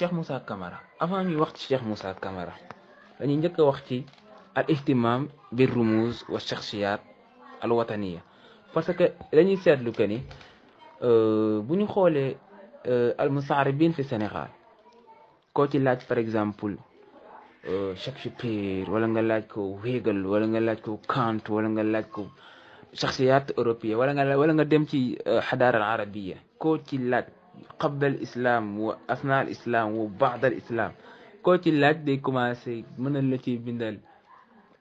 Cheikh Moussa Camara avant ñuy wax ci Cheikh Moussa Camara dañuy njëkk a wax ci al ihtimam bir rumuz wa shakhsiyat al wataniya parce que dañuy seetlu que ni bu ñu xoolee al musaaribin fi Sénégal koo ci laaj par exemple Shakespeare wala nga laaj ko Hegel wala nga laaj ko Kant wala nga laaj ko shakhsiyat européen wala nga dem ci xadaara al arabiya koo ci laaj qabla al islam wa asna al islam wa ba'da al islam koo ci laaj day commencé mën la ci bindal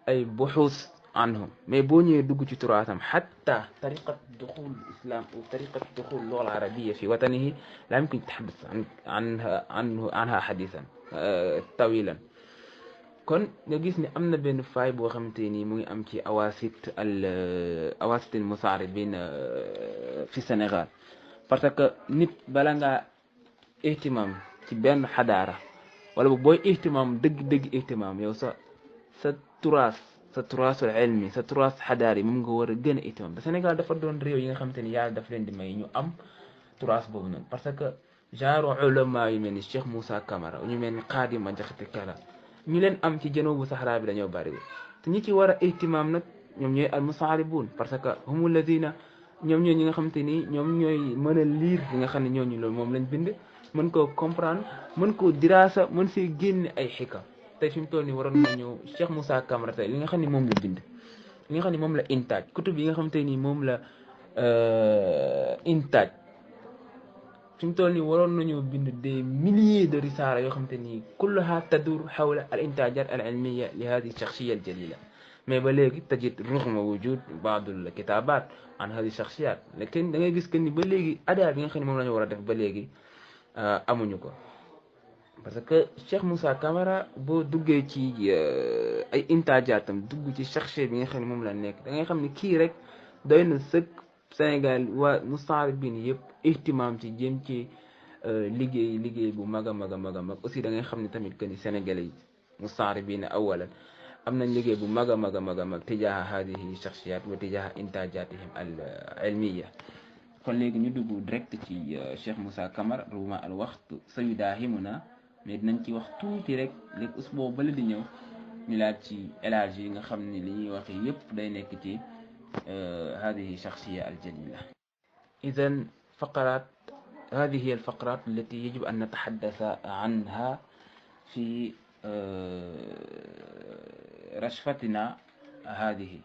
ay buxuus anhum mais boo ñëwee dugg ci turaasam xatta tariqat duxul islam ou tariqat duxul lugha al arabiyya fi watanihi la yumkin taxaddus anha xadisan tawilan kon nga gis ni am na benn faay boo xamante ni mu ngi am ci awasit al musaaribin fi Sénégal parce que nit bala ngaa ihtimam ci benn xadaara wala boog booy ihtimam dëgg ihtimam yow sa turaasul ilmi sa turaas xadaar yi moom nga war a gën a ihtimam te Sénégal dafa doon réew yi nga xamante ni yàlla daf leen di may ñu am turaas boobu noonu parce que genre ulama yu mel ni Cheikh Moussa Camara ñu mel ni Xaadima Jaxate Kala ñu leen am ci janubu Sahara bi dañoo bari te ñi ci war a ihtimam nag ñoom ñooy al musaaribun parce que humul ladina ñoom ñooy ñi nga xamante ni ñoom ñooy mën a liir li nga xam ne ñooñu loolu moom lañ bind mën koo comprendre mën koo diraasa mën see génne ay xikam tey fi mu toll nii waroon nañu Cheikh Moussa Camara tey li nga xam ne moom la bind li nga xam ne moom la intaaj kutub yi nga xamante ni moom la intaaj fi mu toll nii waroon nañoo bind des milliers de risaala yoo xamante ni kulluha tadur xawla al intajat al ilmiya li hadi shakhsiya al jalila mais ba léegi tajid rughma wujud baadul kitabat an hadi shakhsiyat lakin da ngay gis que ni ba léegi adaa bi nga xam ne moom la ñu war a def ba léegi amuñu ko parce que Cheikh Moussa Camara boo duggee ci ay intajaatam dugg ci shakhsiya bi nga xam ne moom la nekk da ngay xam ne kii rek doy na sëkk Sénégal waa mustaaribin yëpp ihtimam ci jëm ci liggéey bu mag a mag aussi da ngay xam ne tamit que ni Sénégalais yi mustaaribin awalan am nañ liggéey bu mag a mag tijaaha hadihi shakhsiyat wa tijaaha intajatihim al ilmiya kon léegi ñu dugg direct ci Cheikh Moussa Camara ruma al waxtu sayudaahimuna mais dinañ ci wax tuuti rek léegi usboo bala di ñëw ñu laaj ci élage yi nga xam ne li ñuy wax yëpp day nekk ci هذه شخصية الجليلة. إذن هذه هي الفقرات التي يجب أن نتحدث عنها في رشفتنا هذه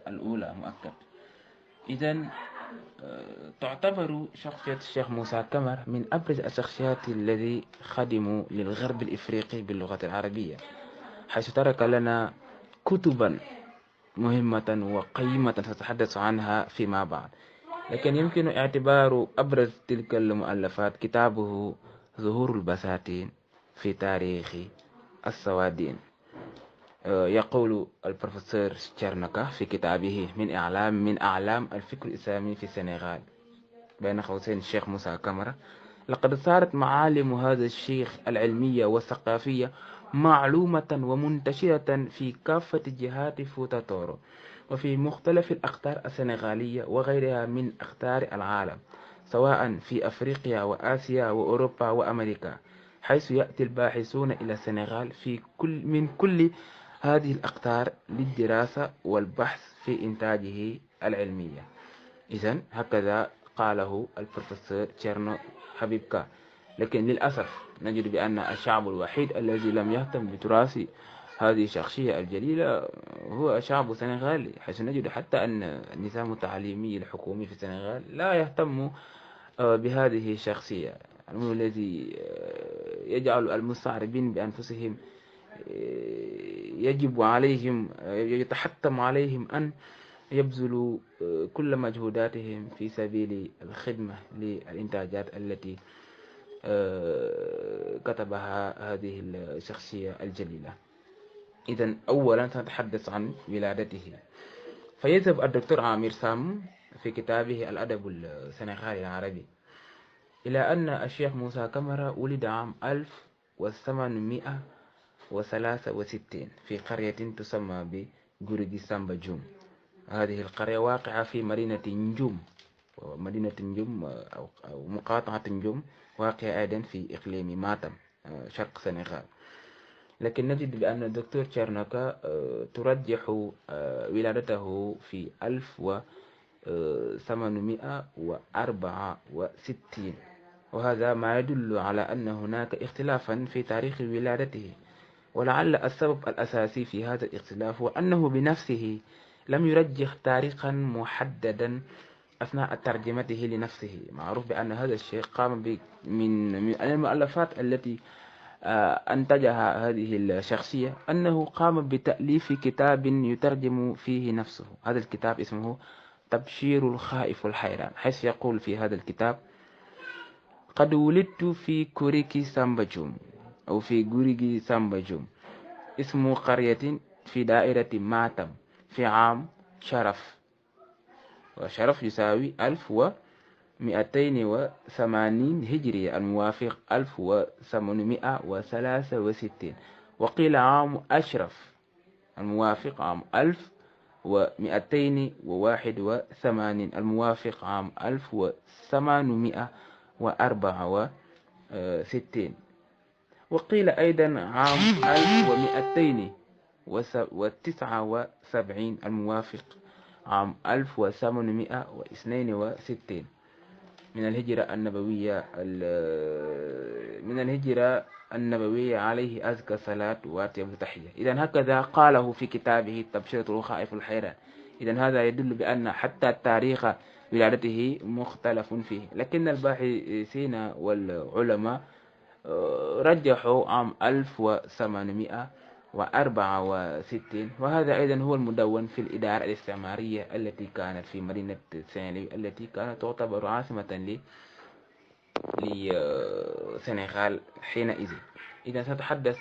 الأولى مؤكد. إذن تعتبر شخصية الشيخ موسى كمر من أبرز الشخصيات الذي خدموا للغرب الإفريقي باللغة العربية، حيث ترك لنا كتبا مهمة وقيمة سأتحدث عنها فيما بعد. لكن يمكن اعتبار أبرز تلك المؤلفات كتابه ظهور البساتين في تاريخ السوادين. يقول البروفيسور شيرنكا في كتابه من أعلام الفكر الإسلامي في السنغال بين قوسين الشيخ موسى كامرا: لقد صارت معالم هذا الشيخ العلمية والثقافية معلومة ومنتشرة في كافة جهات فوتا تورو وفي مختلف الأقطار السنغالية وغيرها من أقطار العالم، سواء في أفريقيا وآسيا وأوروبا وأمريكا، حيث يأتي الباحثون إلى السنغال من كل هذه الأقطار للدراسة والبحث في إنتاجه العلمية. إذن هكذا قاله البروفيسور تشيرنو حبيبكا. لكن للأسف نجد بأن الشعب الوحيد الذي لم يهتم بتراث هذه الشخصية الجليلة هو شعب سنغالي، حيث نجد حتى أن النظام التعليمي الحكومي في السنغال لا يهتم بهذه الشخصية الذي يجعل المستعربين بأنفسهم يتحتم عليهم أن يبذلوا كل مجهوداتهم في سبيل الخدمة للإنتاجات التي كتبها هذه الشخصية الجليلة. إذن أولا سنتحدث عن ولادته. فيذهب الدكتور عامر سام في كتابه الأدب السنغالي العربي إلى أن الشيخ موسى كامرا ولد عام 1863 في قرية تسمى بجورجي سامبا جوم. هذه القرية واقعة في مدينة نجوم مدينة نجوم أو مقاطعة نجوم واقعة أيضا في إقليم ماتم شرق السنغال. لكن نجد بأن الدكتور تشارنوكا ترجح ولادته في 1864، وهذا ما يدل على أن هناك اختلافا في تاريخ ولادته. ولعل السبب الأساسي في هذا الاختلاف هو أنه بنفسه لم يرجح تاريخا محددا أثناء ترجمته لنفسه. معروف بأن هذا الشيء قام من المؤلفات التي أنتجها هذه الشخصية، أنه قام بتأليف كتاب يترجم فيه نفسه. هذا الكتاب اسمه تبشير الخائف الحيران، حيث يقول في هذا الكتاب: قد ولدت في كوريكي سامباجوم أو في غوريكي سامباجوم، اسم قرية في دائرة ماتم، في عام شرف، وشرف يساوي 1280 هجري الموافق 1863، وقيل عام أشرف الموافق عام 1281 الموافق عام 1864، وقيل أيضا عام 1279 الموافق عام 1862 من الهجرة النبوية عليه أزكى صلاة وأتم تحية. إذا هكذا قاله في كتابه تبشير الخائف الحيران. إذا هذا يدل بأن حتى تاريخ ولادته مختلف فيه، لكن الباحثين والعلماء رجحوا عام 1864، وهذا أيضا هو المدون في الإدارة الاستعمارية التي كانت في مدينة سان-لوي، التي كانت تعتبر عاصمة لسنغال حينئذ. إذا سأتحدث